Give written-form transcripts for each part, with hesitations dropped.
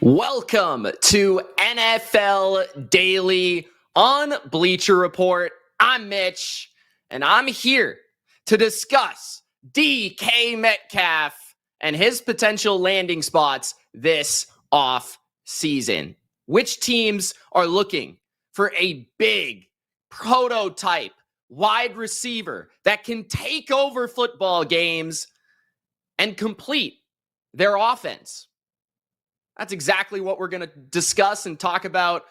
Welcome to NFL Daily on Bleacher Report. I'm Mitch, and I'm here to discuss DK Metcalf and his potential landing spots this off season. Which teams are looking for a big prototype wide receiver that can take over football games and complete their offense? That's exactly what we're going to discuss and talk about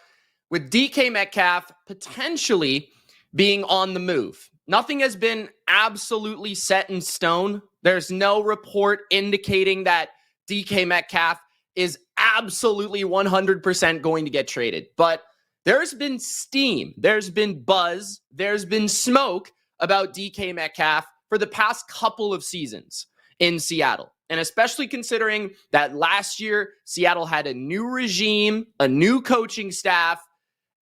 with DK Metcalf potentially being on the move. Nothing has been absolutely set in stone. There's no report indicating that DK Metcalf is absolutely 100% going to get traded. But there's been steam, there's been buzz, there's been smoke about DK Metcalf for the past couple of seasons in Seattle. And especially considering that last year, Seattle had a new regime, a new coaching staff,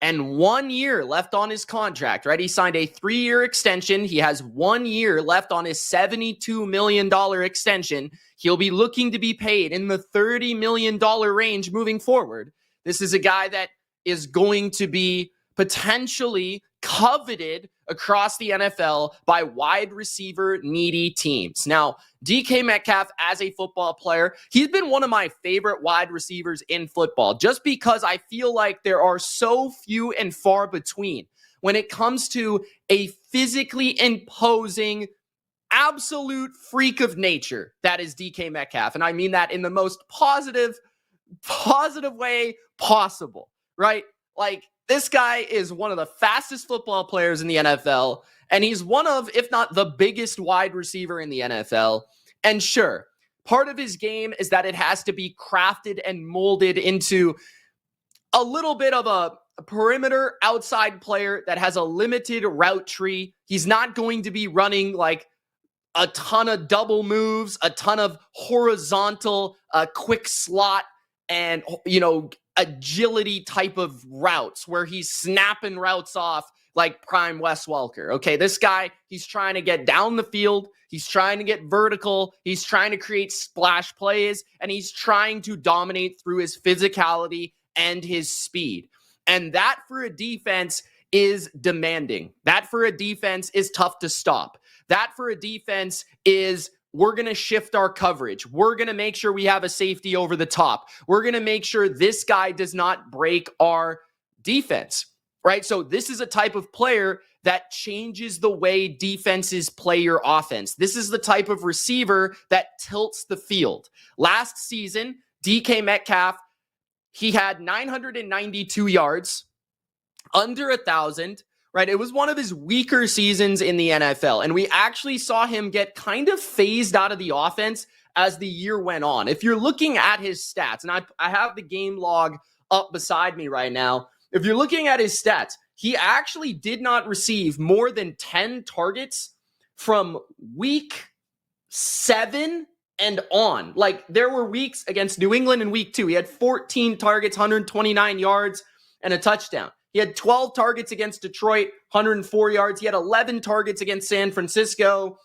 and 1 year left on his contract, right? He signed a 3-year extension. He has 1 year left on his $72 million extension. He'll be looking to be paid in the $30 million range moving forward. This is a guy that is going to be potentially coveted across the NFL by wide receiver needy teams. Now, DK Metcalf as a football player, he's been one of my favorite wide receivers in football just because I feel like there are so few and far between when it comes to a physically imposing absolute freak of nature that is DK Metcalf. And I mean that in the most positive way possible, right? Like, this guy is one of the fastest football players in the NFL, and he's one of, if not the biggest wide receiver in the NFL. And sure, part of his game is that it has to be crafted and molded into a little bit of a perimeter outside player that has a limited route tree. He's not going to be running like a ton of double moves, a ton of horizontal, quick slot, and, agility type of routes where he's snapping routes off like prime Wes Welker. Okay, this guy, he's trying to get down the field. He's trying to get vertical. He's trying to create splash plays, and he's trying to dominate through his physicality and his speed. And that for a defense is demanding. That for a defense is tough to stop. That for a defense is, we're going to shift our coverage. We're going to make sure we have a safety over the top. We're going to make sure this guy does not break our defense, right? So this is a type of player that changes the way defenses play your offense. This is the type of receiver that tilts the field. Last season, DK Metcalf, he had 992 yards, under 1,000, right? It was one of his weaker seasons in the NFL, and we actually saw him get kind of phased out of the offense as the year went on. If you're looking at his stats, and I have the game log up beside me right now. If you're looking at his stats, he actually did not receive more than 10 targets from week 7 and on. Like, there were weeks against New England in week 2. He had 14 targets, 129 yards, and a touchdown. He had 12 targets against Detroit, 104 yards. He had 11 targets against San Francisco,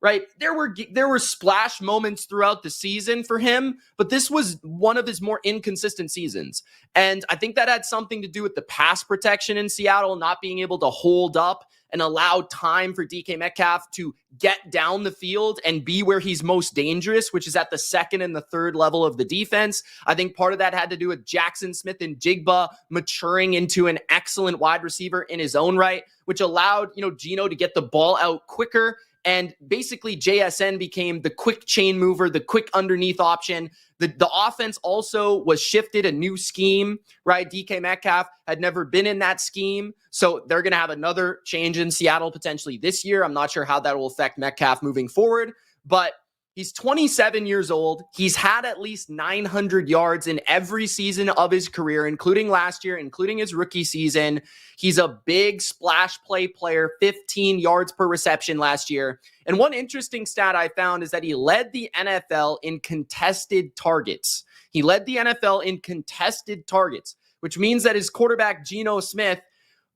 right? There were splash moments throughout the season for him, but this was one of his more inconsistent seasons. And I think that had something to do with the pass protection in Seattle not being able to hold up and allow time for DK Metcalf to get down the field and be where he's most dangerous, which is at the second and the third level of the defense. I think part of that had to do with Jackson Smith and Jigba maturing into an excellent wide receiver in his own right, which allowed, Geno to get the ball out quicker. And basically JSN became the quick chain mover, the quick underneath option. The offense also was shifted, a new scheme, right? DK Metcalf had never been in that scheme. So they're going to have another change in Seattle potentially this year. I'm not sure how that will affect Metcalf moving forward, but he's 27 years old. He's had at least 900 yards in every season of his career, including last year, including his rookie season. He's a big splash play player, 15 yards per reception last year. And one interesting stat I found is that he led the NFL in contested targets. He led the NFL in contested targets, which means that his quarterback, Geno Smith,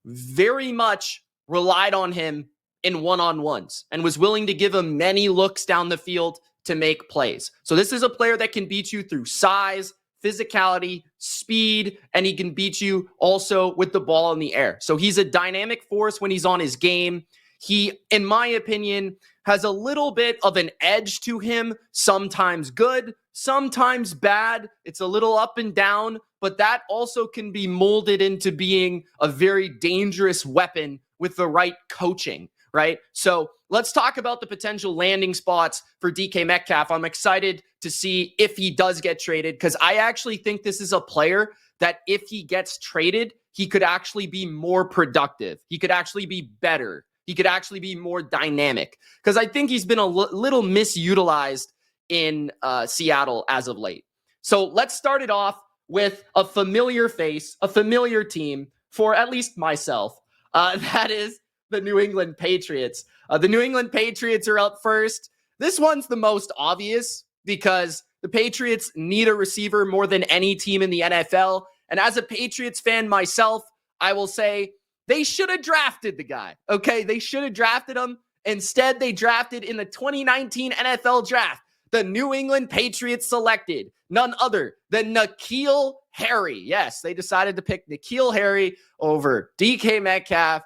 very much relied on him in one-on-ones and was willing to give him many looks down the field to make plays. So this is a player that can beat you through size, physicality, speed, and he can beat you also with the ball in the air. So he's a dynamic force when he's on his game. He, in my opinion, has a little bit of an edge to him, sometimes good, sometimes bad. It's a little up and down, but that also can be molded into being a very dangerous weapon with the right coaching, right? So let's talk about the potential landing spots for DK Metcalf. I'm excited to see if he does get traded, because I actually think this is a player that if he gets traded, he could actually be more productive. He could actually be better. He could actually be more dynamic, because I think he's been a little misutilized in Seattle as of late. So let's start it off with a familiar face, a familiar team for at least myself. That is the New England Patriots. The New England Patriots are up first. This one's the most obvious because the Patriots need a receiver more than any team in the NFL. And as a Patriots fan myself, I will say they should have drafted the guy. Okay, they should have drafted him. Instead, they drafted in the 2019 NFL draft. The New England Patriots selected none other than N'Keal Harry. Yes, they decided to pick N'Keal Harry over DK Metcalf,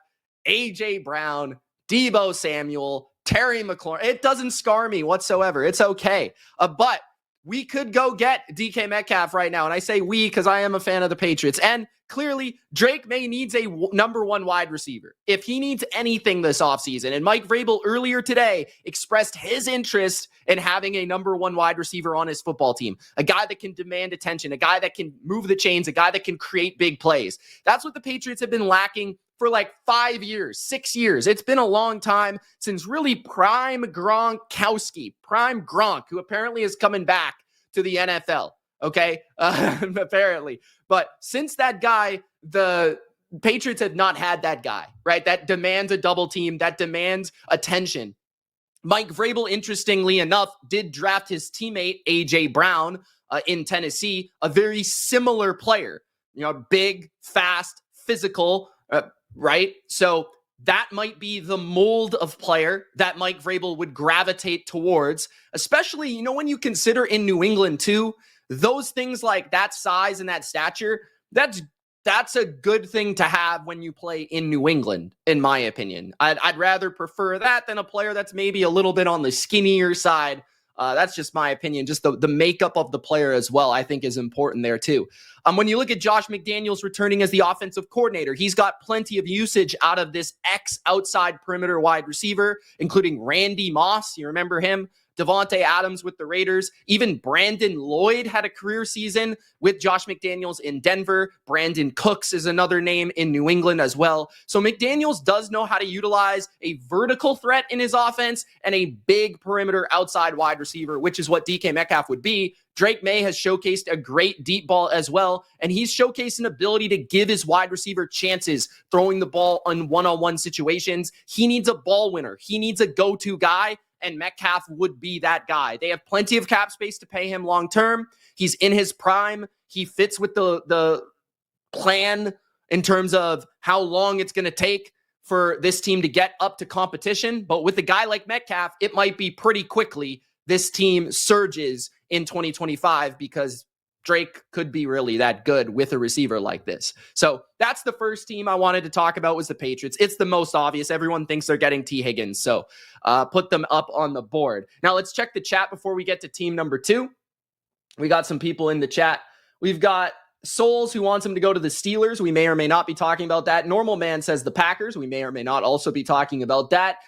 AJ Brown, Deebo Samuel, Terry McLaurin. It doesn't scar me whatsoever. It's okay. But we could go get DK Metcalf right now. And I say we because I am a fan of the Patriots. And clearly, Drake May needs a number one wide receiver. If he needs anything this offseason, and Mike Vrabel earlier today expressed his interest in having a number one wide receiver on his football team, a guy that can demand attention, a guy that can move the chains, a guy that can create big plays. That's what the Patriots have been lacking for like 5 years, 6 years. It's been a long time since really prime Gronkowski, prime Gronk, who apparently is coming back to the NFL. Okay, apparently. But since that guy, the Patriots have not had that guy, right? That demands a double team, that demands attention. Mike Vrabel, interestingly enough, did draft his teammate, AJ Brown, in Tennessee, a very similar player, big, fast, physical, right? So that might be the mold of player that Mike Vrabel would gravitate towards, especially, when you consider in New England too, those things like that size and that stature, that's a good thing to have when you play in New England, in my opinion. I'd rather prefer that than a player that's maybe a little bit on the skinnier side. That's just my opinion. Just the makeup of the player as well, I think, is important there too. When you look at Josh McDaniels returning as the offensive coordinator, he's got plenty of usage out of this outside perimeter wide receiver, including Randy Moss. You remember him? Devontae Adams with the Raiders. Even Brandon Lloyd had a career season with Josh McDaniels in Denver. Brandon Cooks is another name in New England as well. So McDaniels does know how to utilize a vertical threat in his offense and a big perimeter outside wide receiver, which is what DK Metcalf would be. Drake May has showcased a great deep ball as well, and he's showcased an ability to give his wide receiver chances throwing the ball on one-on-one situations. He needs a ball winner. He needs a go-to guy, and Metcalf would be that guy. They have plenty of cap space to pay him long-term. He's in his prime. He fits with the plan in terms of how long it's going to take for this team to get up to competition. But with a guy like Metcalf, it might be pretty quickly this team surges in 2025 because Drake could be really that good with a receiver like this. So that's the first team I wanted to talk about, was the Patriots. It's the most obvious. Everyone thinks they're getting T. Higgins. So put them up on the board. Now let's check the chat before we get to team number 2. We got some people in the chat. We've got Souls, who wants him to go to the Steelers. We may or may not be talking about that. Normal Man says the Packers. We may or may not also be talking about that.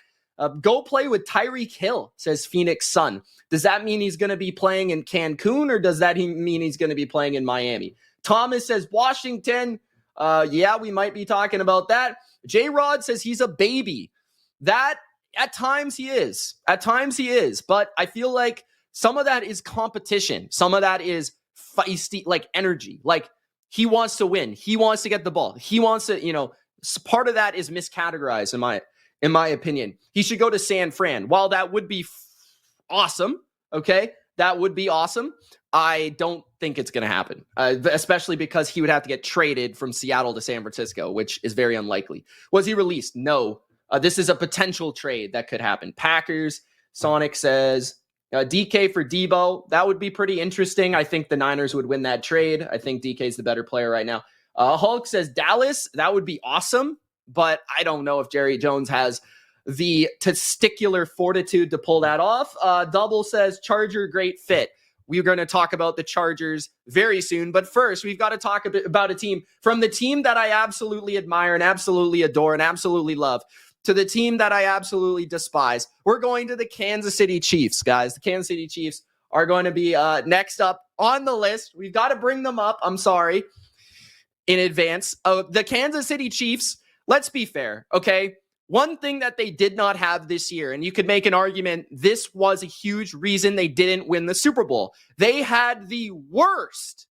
Go play with Tyreek Hill, says Phoenix Sun. Does that mean he's going to be playing in Cancun, or does that mean he's going to be playing in Miami? Thomas says Washington. Yeah, we might be talking about that. J-Rod says he's a baby. That, at times he is. At times he is. But I feel like some of that is competition. Some of that is feisty, like energy. Like, he wants to win. He wants to get the ball. He wants to, part of that is miscategorized in my opinion. He should go to San Fran. While that would be awesome, okay, that would be awesome, I don't think it's going to happen, especially because he would have to get traded from Seattle to San Francisco, which is very unlikely. Was he released? No. This is a potential trade that could happen. Packers, Sonic says, DK for Debo, that would be pretty interesting. I think the Niners would win that trade. I think DK's the better player right now. Hulk says Dallas, that would be awesome, but I don't know if Jerry Jones has the testicular fortitude to pull that off. Double says Charger, great fit. We're going to talk about the Chargers very soon, but first we've got to talk a bit about a team from the team that I absolutely admire and absolutely adore and absolutely love to the team that I absolutely despise. We're going to the Kansas City Chiefs, guys. The Kansas City Chiefs are going to be next up on the list. We've got to bring them up. I'm sorry in advance. The Kansas City Chiefs, let's be fair, okay? One thing that they did not have this year, and you could make an argument, this was a huge reason they didn't win the Super Bowl. They had the worst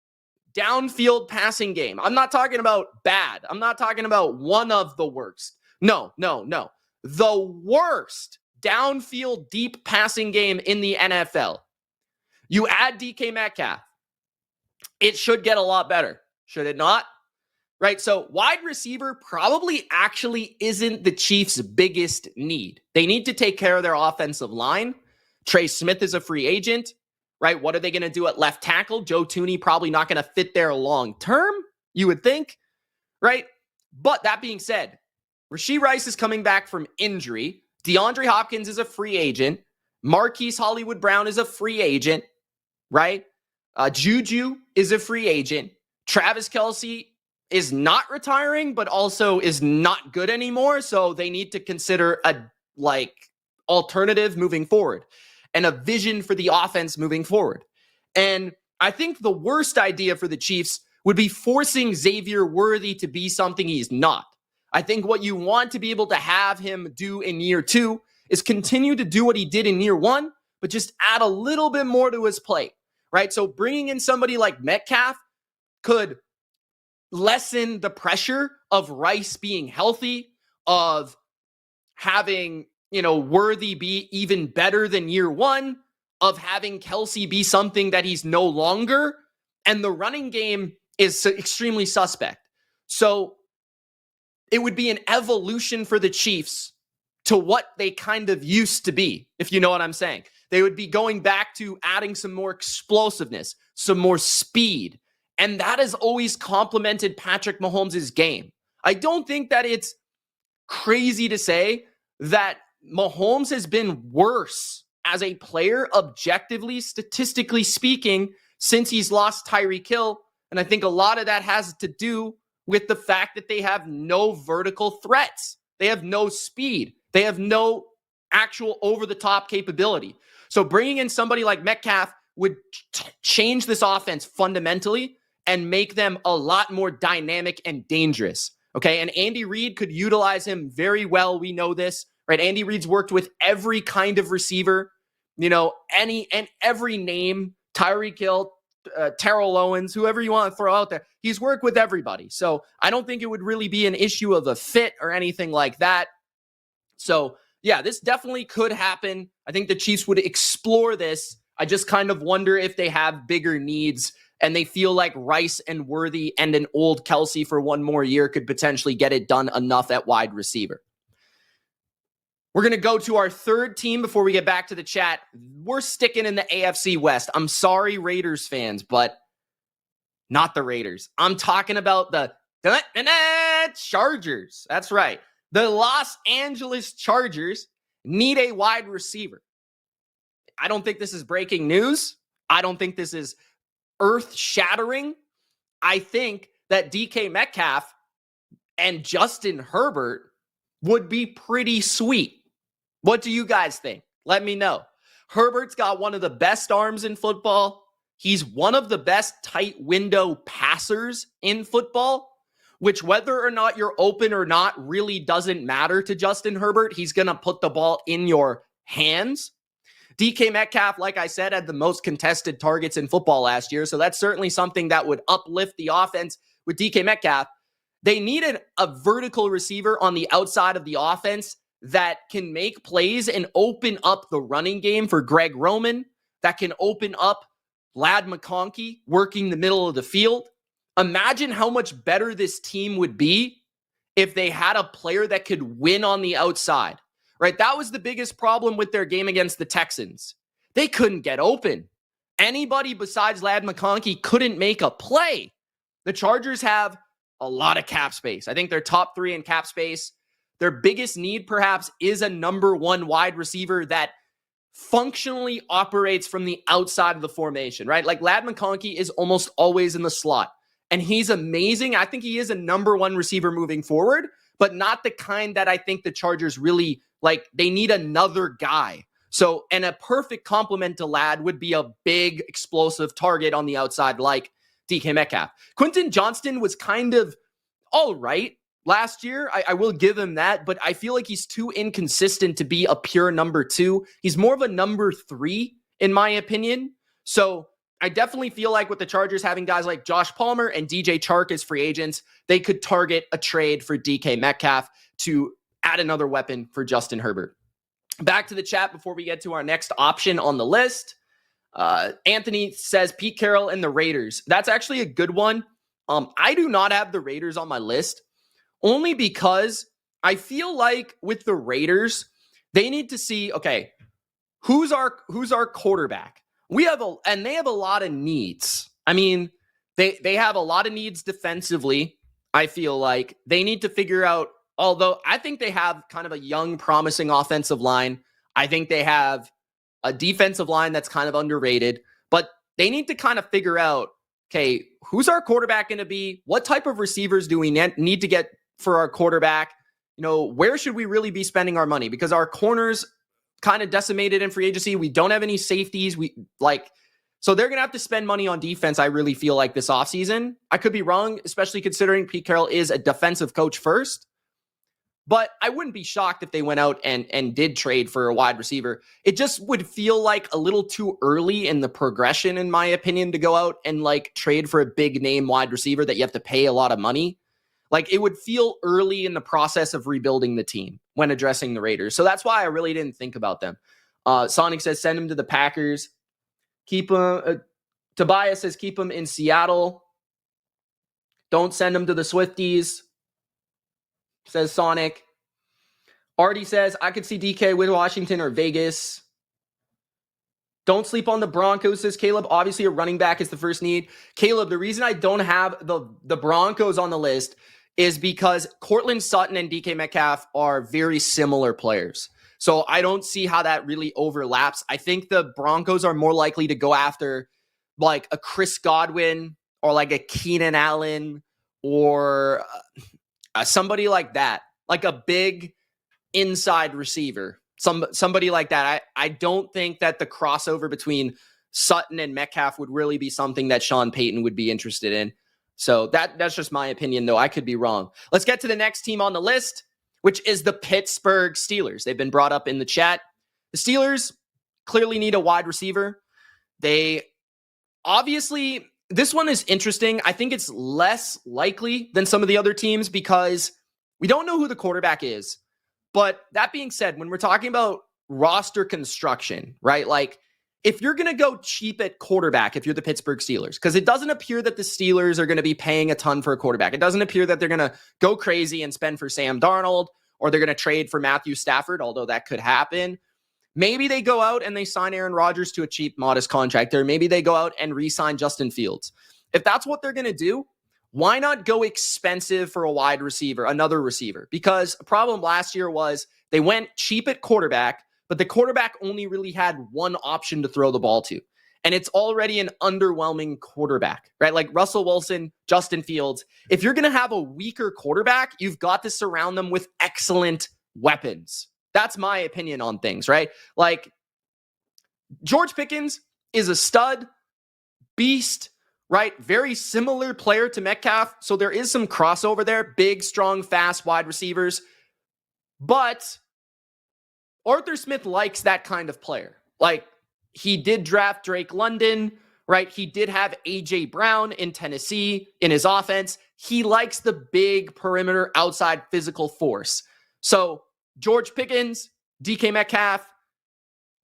downfield passing game. I'm not talking about bad. I'm not talking about one of the worst. No. The worst downfield deep passing game in the NFL. You add DK Metcalf. It should get a lot better. Should it not? Right? So wide receiver probably actually isn't the Chiefs' biggest need. They need to take care of their offensive line. Trey Smith is a free agent, right? What are they going to do at left tackle? Joe Thuney probably not going to fit there long term, you would think, right? But that being said, Rashee Rice is coming back from injury. DeAndre Hopkins is a free agent. Marquise Hollywood Brown is a free agent, right? Juju is a free agent. Travis Kelce is not retiring, but also is not good anymore. So they need to consider a alternative moving forward and a vision for the offense moving forward. And I think the worst idea for the Chiefs would be forcing Xavier Worthy to be something he's not. I think what you want to be able to have him do in year 2 is continue to do what he did in year 1, but just add a little bit more to his plate, right? So bringing in somebody like Metcalf could lessen the pressure of Rice being healthy, of having, Worthy be even better than year 1, of having Kelce be something that he's no longer, and the running game is extremely suspect. So it would be an evolution for the Chiefs to what they kind of used to be, if you know what I'm saying. They would be going back to adding some more explosiveness, some more speed, and that has always complemented Patrick Mahomes' game. I don't think that it's crazy to say that Mahomes has been worse as a player, objectively, statistically speaking, since he's lost Tyreek Hill. And I think a lot of that has to do with the fact that they have no vertical threats. They have no speed. They have no actual over-the-top capability. So bringing in somebody like Metcalf would change this offense fundamentally and make them a lot more dynamic and dangerous. Okay, and Andy Reid could utilize him very well. We know this, right? Andy Reid's worked with every kind of receiver, every name, Tyreek Hill, Terrell Owens, whoever you want to throw out there. He's worked with everybody. So I don't think it would really be an issue of a fit or anything like that. So yeah, this definitely could happen. I think the Chiefs would explore this. I just kind of wonder if they have bigger needs and they feel like Rice and Worthy and an old Kelce for one more year could potentially get it done enough at wide receiver. We're going to go to our third team before we get back to the chat. We're sticking in the AFC West. I'm sorry, Raiders fans, but not the Raiders. I'm talking about the Chargers. That's right. The Los Angeles Chargers need a wide receiver. I don't think this is breaking news. I don't think this is earth-shattering. I think that DK Metcalf and Justin Herbert would be pretty sweet. What do you guys think? Let me know. Herbert's got one of the best arms in football. He's one of the best tight window passers in football, which whether or not you're open or not really doesn't matter to Justin Herbert. He's going to put the ball in your hands. DK Metcalf, like I said, had the most contested targets in football last year, so that's certainly something that would uplift the offense with DK Metcalf. They needed a vertical receiver on the outside of the offense that can make plays and open up the running game for Greg Roman, that can open up Ladd McConkey working the middle of the field. Imagine how much better this team would be if they had a player that could win on the outside, right? That was the biggest problem with their game against the Texans. they couldn't get open. Anybody besides Ladd McConkey couldn't make a play. The Chargers have a lot of cap space. I think they're top 3 in cap space. Their biggest need, perhaps, is a number 1 wide receiver that functionally operates from the outside of the formation, right? Like Ladd McConkey is almost always in the slot, and he's amazing. I think he is a number 1 receiver moving forward, but not the kind that I think the Chargers really like. They need another guy. So, and a perfect complement to Ladd would be a big explosive target on the outside like DK Metcalf. Quentin Johnston was kind of all right last year. I will give him that, but I feel like he's too inconsistent to be a pure number 2. He's more of a number 3, in my opinion. So I definitely feel like with the Chargers having guys like Josh Palmer and DJ Chark as free agents, they could target a trade for DK Metcalf to add another weapon for Justin Herbert. Back to the chat before we get to our next option on the list. Anthony says Pete Carroll and the Raiders. That's actually a good one. I do not have the Raiders on my list, only because I feel like with the Raiders, they need to see, okay, who's our quarterback? They have a lot of needs. I mean, they have a lot of needs defensively. I feel like they need to figure out, although I think they have kind of a young, promising offensive line. I think they have a defensive line that's kind of underrated, but they need to kind of figure out, okay, who's our quarterback going to be? What type of receivers do we need to get for our quarterback? You know, where should we really be spending our money? Because our corners kind of decimated in free agency. We don't have any safeties. So they're going to have to spend money on defense, I really feel like, this offseason. I could be wrong, especially considering Pete Carroll is a defensive coach first. But I wouldn't be shocked if they went out and did trade for a wide receiver. It just would feel like a little too early in the progression, in my opinion, to go out and like trade for a big name wide receiver that you have to pay a lot of money. Like it would feel early in the process of rebuilding the team when addressing the Raiders. So that's why I really didn't think about them. Sonic says send him to the Packers. Keep him. Tobias says keep him in Seattle. Don't send him to the Swifties, says Sonic. Artie says, I could see DK with Washington or Vegas. Don't sleep on the Broncos, says Caleb. Obviously, a running back is the first need. Caleb, the reason I don't have the Broncos on the list is because Courtland Sutton and DK Metcalf are very similar players. So I don't see how that really overlaps. I think the Broncos are more likely to go after like a Chris Godwin or like a Keenan Allen or somebody like that, like a big inside receiver, somebody like that. I don't think that the crossover between Sutton and Metcalf would really be something that Sean Payton would be interested in. So that's just my opinion, though. I could be wrong. Let's get to the next team on the list, which is the Pittsburgh Steelers. They've been brought up in the chat. The Steelers clearly need a wide receiver. They obviously, this one is interesting. I think it's less likely than some of the other teams because we don't know who the quarterback is. But that being said, when we're talking about roster construction, right? Like if you're going to go cheap at quarterback, if you're the Pittsburgh Steelers, because it doesn't appear that the Steelers are going to be paying a ton for a quarterback. It doesn't appear that they're going to go crazy and spend for Sam Darnold or they're going to trade for Matthew Stafford, although that could happen. Maybe they go out and they sign Aaron Rodgers to a cheap, modest contract, or maybe they go out and re-sign Justin Fields. If that's what they're going to do, why not go expensive for a wide receiver, another receiver? Because a problem last year was they went cheap at quarterback, but the quarterback only really had one option to throw the ball to. And it's already an underwhelming quarterback, right? Like Russell Wilson, Justin Fields. If you're going to have a weaker quarterback, you've got to surround them with excellent weapons. That's my opinion on things, right? Like George Pickens is a stud, beast, right? Very similar player to Metcalf. So there is some crossover there. Big, strong, fast wide receivers. But Arthur Smith likes that kind of player. Like he did draft Drake London, right? He did have A.J. Brown in Tennessee in his offense. He likes the big perimeter outside physical force. So George Pickens, DK Metcalf,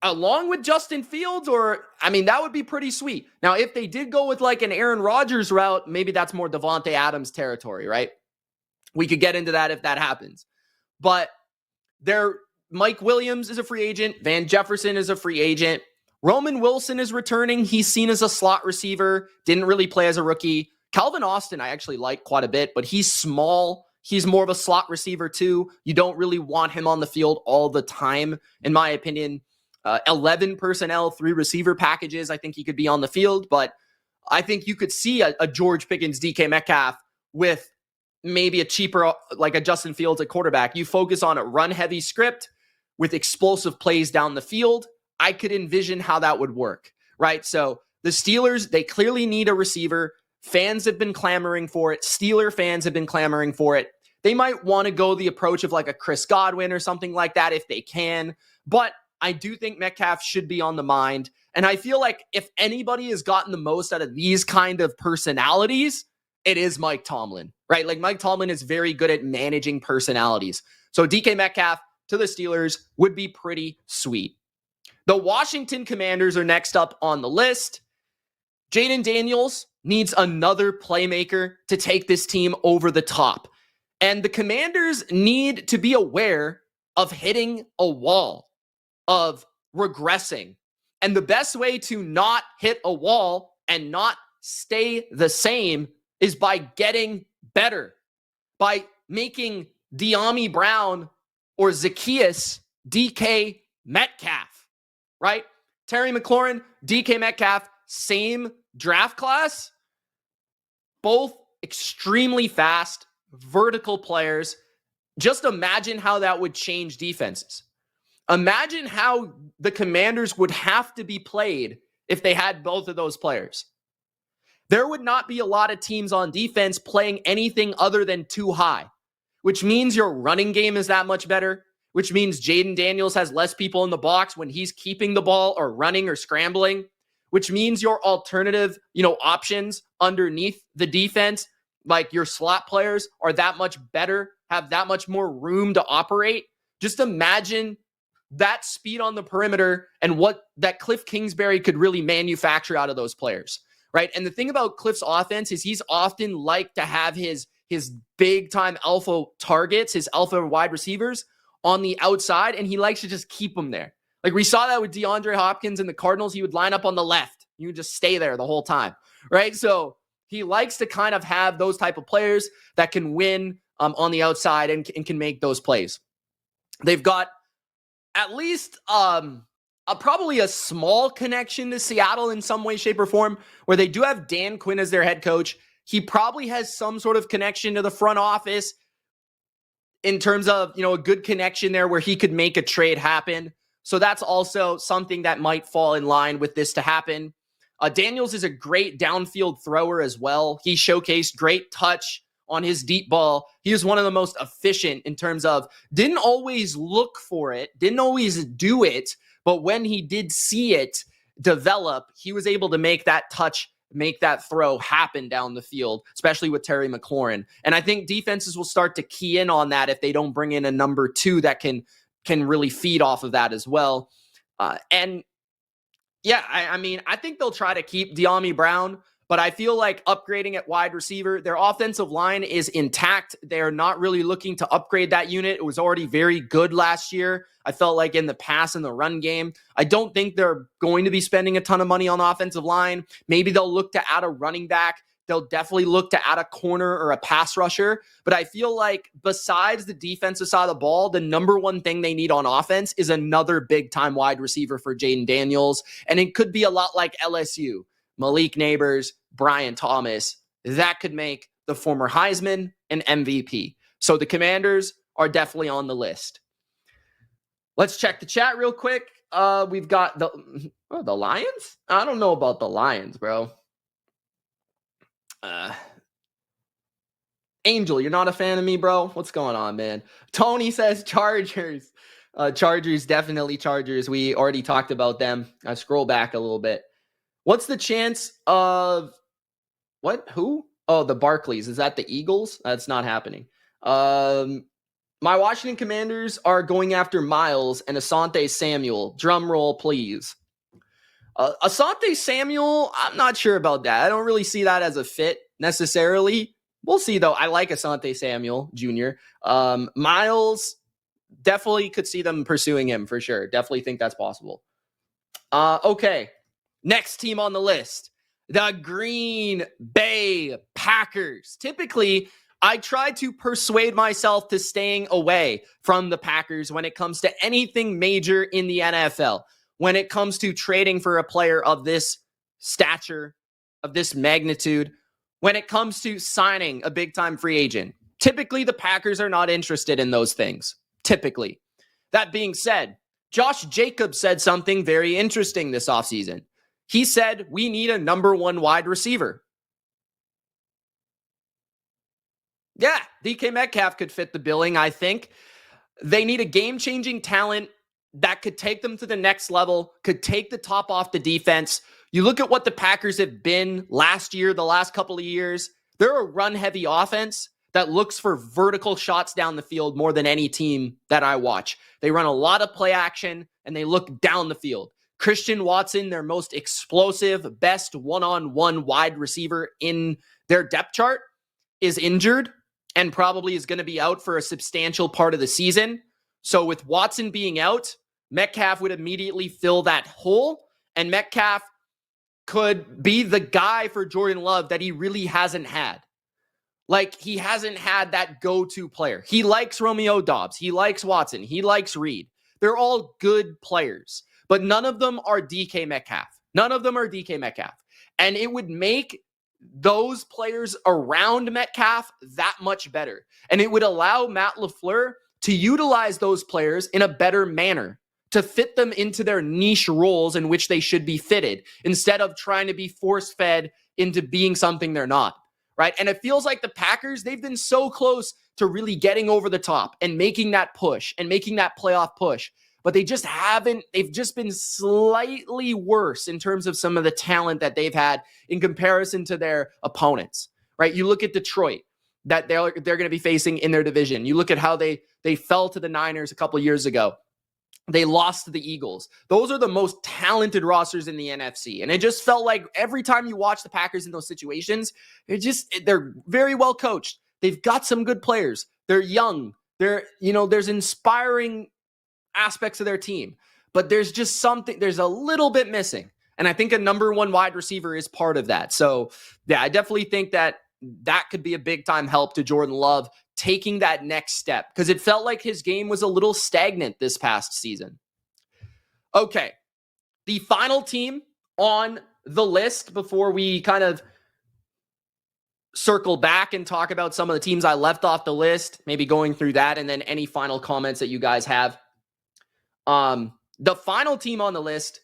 along with Justin Fields, that would be pretty sweet. Now, if they did go with like an Aaron Rodgers route, maybe that's more Devontae Adams territory, right? We could get into that if that happens. But Mike Williams is a free agent. Van Jefferson is a free agent. Roman Wilson is returning. He's seen as a slot receiver, didn't really play as a rookie. Calvin Austin, I actually like quite a bit, but he's small. He's more of a slot receiver too. You don't really want him on the field all the time, in my opinion. 11 personnel, 3 receiver packages. I think he could be on the field, but I think you could see a George Pickens, DK Metcalf with maybe a cheaper, like a Justin Fields at quarterback. You focus on a run-heavy script with explosive plays down the field. I could envision how that would work, right? So the Steelers, they clearly need a receiver. Fans have been clamoring for it. Steeler fans have been clamoring for it. They might want to go the approach of like a Chris Godwin or something like that if they can, but I do think Metcalf should be on the mind. And I feel like if anybody has gotten the most out of these kind of personalities, it is Mike Tomlin, right? Like Mike Tomlin is very good at managing personalities. So DK Metcalf to the Steelers would be pretty sweet. The Washington Commanders are next up on the list. Jaden Daniels needs another playmaker to take this team over the top. And the Commanders need to be aware of hitting a wall, of regressing. And the best way to not hit a wall and not stay the same is by getting better, by making De'Ami Brown or Zacchaeus DK Metcalf, right? Terry McLaurin, DK Metcalf, same draft class, both extremely fast, vertical players. Just imagine how that would change defenses. Imagine how the Commanders would have to be played if they had both of those players. There would not be a lot of teams on defense playing anything other than too high, which means your running game is that much better, which means Jaden Daniels has less people in the box when he's keeping the ball or running or scrambling, which means your alternative, options underneath the defense, like your slot players, are that much better, have that much more room to operate. Just imagine that speed on the perimeter and what that Cliff Kingsbury could really manufacture out of those players, right? And the thing about Cliff's offense is he's often like to have his big-time alpha targets, his alpha wide receivers on the outside, and he likes to just keep them there. Like we saw that with DeAndre Hopkins and the Cardinals. He would line up on the left. You would just stay there the whole time, right? So he likes to kind of have those type of players that can win on the outside and can make those plays. They've got at least probably a small connection to Seattle in some way, shape, or form, where they do have Dan Quinn as their head coach. He probably has some sort of connection to the front office in terms of, a good connection there where he could make a trade happen. So that's also something that might fall in line with this to happen. Daniels is a great downfield thrower as well. He showcased great touch on his deep ball. He was one of the most efficient in terms of didn't always look for it, didn't always do it, but when he did see it develop, he was able to make that touch, make that throw happen down the field, especially with Terry McLaurin. And I think defenses will start to key in on that if they don't bring in a number 2 that can really feed off of that as well. I think they'll try to keep De'Ami Brown, but I feel like upgrading at wide receiver, their offensive line is intact. They're not really looking to upgrade that unit. It was already very good last year. I felt like in the pass and the run game. I don't think they're going to be spending a ton of money on the offensive line. Maybe they'll look to add a running back. They'll definitely look to add a corner or a pass rusher. But I feel like besides the defensive side of the ball, the number one thing they need on offense is another big-time wide receiver for Jaden Daniels. And it could be a lot like LSU. Malik Neighbors, Brian Thomas. That could make the former Heisman an MVP. So the Commanders are definitely on the list. Let's check the chat real quick. We've got the Lions? I don't know about the Lions, bro. Angel, you're not a fan of me, bro? What's going on, man? Tony says Chargers. Chargers, definitely Chargers. We already talked about them. I scroll back a little bit. What's the chance of what? Who? Oh, the Barclays. Is that the Eagles? That's not happening. My Washington Commanders are going after Miles and Asante Samuel. Drum roll, please. Asante Samuel, I'm not sure about that. I don't really see that as a fit necessarily. We'll see, though. I like Asante Samuel Jr. Miles, definitely could see them pursuing him for sure. Definitely think that's possible. Okay. Next team on the list, the Green Bay Packers. Typically, I try to persuade myself to staying away from the Packers when it comes to anything major in the NFL. When it comes to trading for a player of this stature, of this magnitude, when it comes to signing a big-time free agent. Typically, the Packers are not interested in those things. Typically. That being said, Josh Jacobs said something very interesting this offseason. He said, we need a number one wide receiver. Yeah, DK Metcalf could fit the billing, I think. They need a game-changing talent that could take them to the next level, could take the top off the defense. You look at what the Packers have been last year, the last couple of years. They're a run-heavy offense that looks for vertical shots down the field more than any team that I watch. They run a lot of play action, and they look down the field. Christian Watson, their most explosive, best one-on-one wide receiver in their depth chart, is injured and probably is going to be out for a substantial part of the season. So with Watson being out, Metcalf would immediately fill that hole, and Metcalf could be the guy for Jordan Love that he really hasn't had. Like, he hasn't had that go-to player. He likes Romeo Doubs. He likes Watson. He likes Reed. They're all good players, but none of them are DK Metcalf. None of them are DK Metcalf. And it would make those players around Metcalf that much better. And it would allow Matt LaFleur to utilize those players in a better manner, to fit them into their niche roles in which they should be fitted, instead of trying to be force-fed into being something they're not, right? And it feels like the Packers, they've been so close to really getting over the top and making that push and making that playoff push. But they just haven't. They've just been slightly worse in terms of some of the talent that they've had in comparison to their opponents, right? You look at Detroit that they're going to be facing in their division. You look at how they fell to the Niners a couple of years ago. They lost to the Eagles. Those are the most talented rosters in the NFC. And it just felt like every time you watch the Packers in those situations, they're very well coached. They've got some good players. They're young. There's inspiring aspects of their team, but there's a little bit missing. And I think a number one wide receiver is part of that. So yeah, I definitely think that could be a big time help to Jordan Love taking that next step, because it felt like his game was a little stagnant this past season. Okay. The final team on the list before we kind of circle back and talk about some of the teams I left off the list, maybe going through that, and then any final comments that you guys have. The final team on the list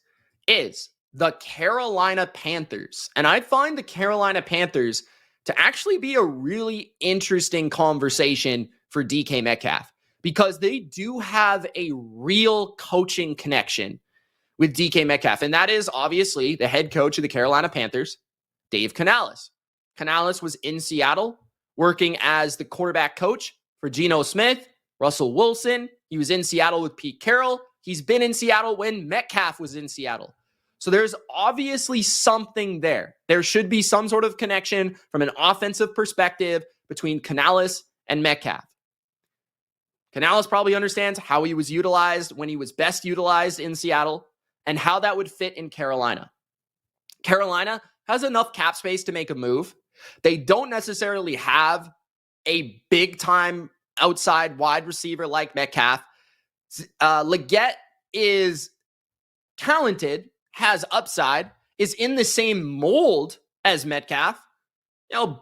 is the Carolina Panthers. And I find the Carolina Panthers to actually be a really interesting conversation for DK Metcalf, because they do have a real coaching connection with DK Metcalf. And that is obviously the head coach of the Carolina Panthers, Dave Canales. Canales was in Seattle working as the quarterback coach for Geno Smith, Russell Wilson. He was in Seattle with Pete Carroll. He's been in Seattle when Metcalf was in Seattle. So there's obviously something there. There should be some sort of connection from an offensive perspective between Canales and Metcalf. Canales probably understands how he was utilized when he was best utilized in Seattle and how that would fit in Carolina. Carolina has enough cap space to make a move. They don't necessarily have a big-time outside wide receiver like Metcalf. Leggett is talented, has upside, is in the same mold as Metcalf.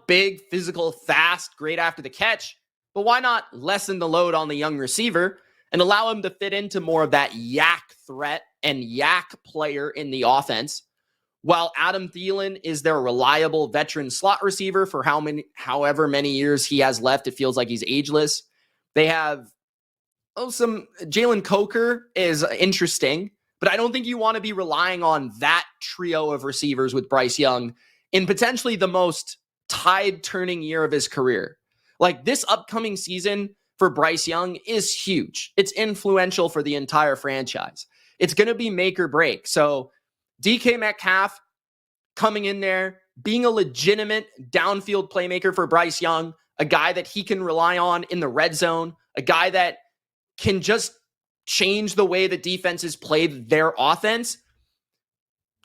Big, physical, fast, great after the catch. But why not lessen the load on the young receiver and allow him to fit into more of that yak threat and yak player in the offense? While Adam Thielen is their reliable veteran slot receiver for however many years he has left, it feels like he's ageless. They have some Jalen Coker is interesting, but I don't think you want to be relying on that trio of receivers with Bryce Young in potentially the most tide-turning year of his career. Like, this upcoming season for Bryce Young is huge. It's influential for the entire franchise. It's going to be make or break. So DK Metcalf coming in there, being a legitimate downfield playmaker for Bryce Young, a guy that he can rely on in the red zone, a guy that can just change the way the defenses play their offense.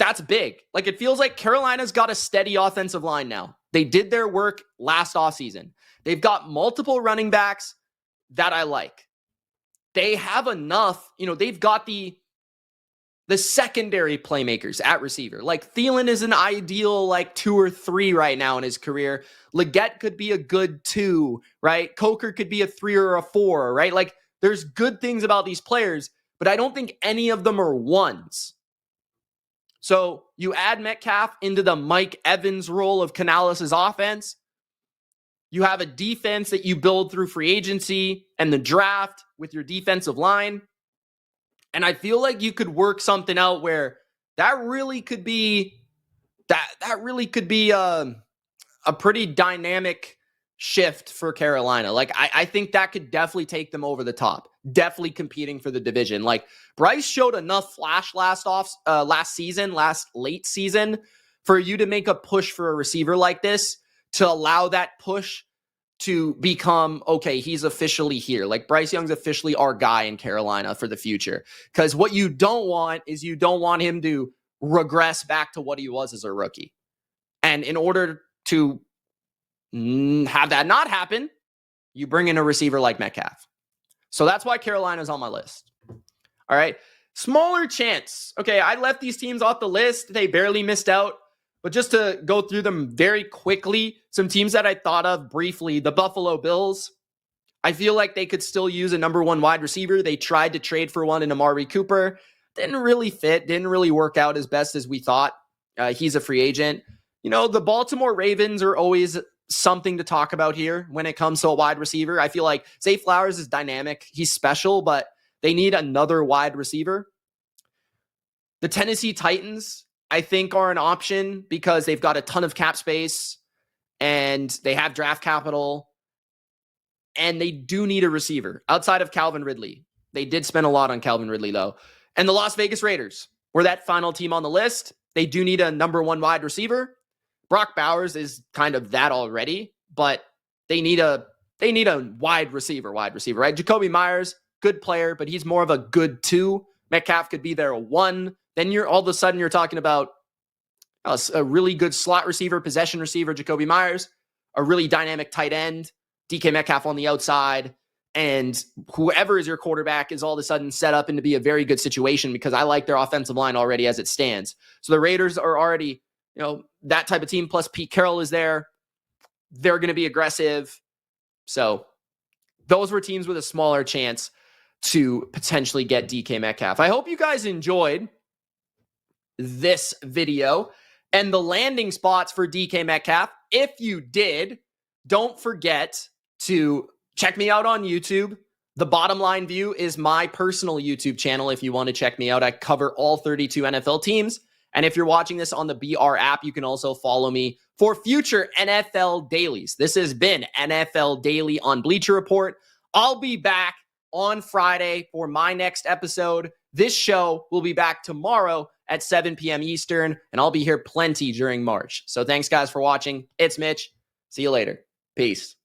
that's big. Like, it feels like Carolina's got a steady offensive line now. They did their work last offseason. They've got multiple running backs that I like. They have enough, they've got the secondary playmakers at receiver. Like, Thielen is an ideal 2 or 3 right now in his career. Leggett could be a good 2, right? Coker could be a 3 or a 4, right? Like, there's good things about these players, but I don't think any of them are 1s. So you add Metcalf into the Mike Evans role of Canales' offense. You have a defense that you build through free agency and the draft with your defensive line. And I feel like you could work something out where that really could be a pretty dynamic shift for Carolina. Like, I think that could definitely take them over the top. Definitely competing for the division. Like, Bryce showed enough flash late season for you to make a push for a receiver like this, to allow that push to become, okay, he's officially here. Like, Bryce Young's officially our guy in Carolina for the future. Because what you don't want is you don't want him to regress back to what he was as a rookie. And in order to have that not happen, you bring in a receiver like Metcalf. So that's why Carolina's on my list. All right. Smaller chance. Okay, I left these teams off the list. They barely missed out. But just to go through them very quickly, some teams that I thought of briefly, the Buffalo Bills. I feel like they could still use a number 1 wide receiver. They tried to trade for one in Amari Cooper. Didn't really fit. Didn't really work out as best as we thought. He's a free agent. The Baltimore Ravens are always something to talk about here when it comes to a wide receiver. I feel like Zay Flowers is dynamic. He's special, but they need another wide receiver. The Tennessee Titans, I think, are an option because they've got a ton of cap space and they have draft capital, and they do need a receiver outside of Calvin Ridley. They did spend a lot on Calvin Ridley, though. And the Las Vegas Raiders were that final team on the list. They do need a number 1 wide receiver. Brock Bowers is kind of that already, but they need a wide receiver, right? Jacoby Myers, good player, but he's more of a good 2. Metcalf could be their 1. Then you're all of a sudden you're talking about a really good slot receiver, possession receiver, Jacoby Myers, a really dynamic tight end, DK Metcalf on the outside, and whoever is your quarterback is all of a sudden set up into be a very good situation, because I like their offensive line already as it stands. So the Raiders are already, that type of team, plus Pete Carroll is there. They're going to be aggressive. So those were teams with a smaller chance to potentially get DK Metcalf. I hope you guys enjoyed this video and the landing spots for DK Metcalf. If you did, don't forget to check me out on YouTube. The Bottom Line View is my personal YouTube channel if you want to check me out. I cover all 32 NFL teams. And if you're watching this on the BR app, you can also follow me for future NFL dailies. This has been NFL Daily on Bleacher Report. I'll be back on Friday for my next episode. This show will be back tomorrow at 7 p.m. Eastern, and I'll be here plenty during March. So thanks, guys, for watching. It's Mitch. See you later. Peace.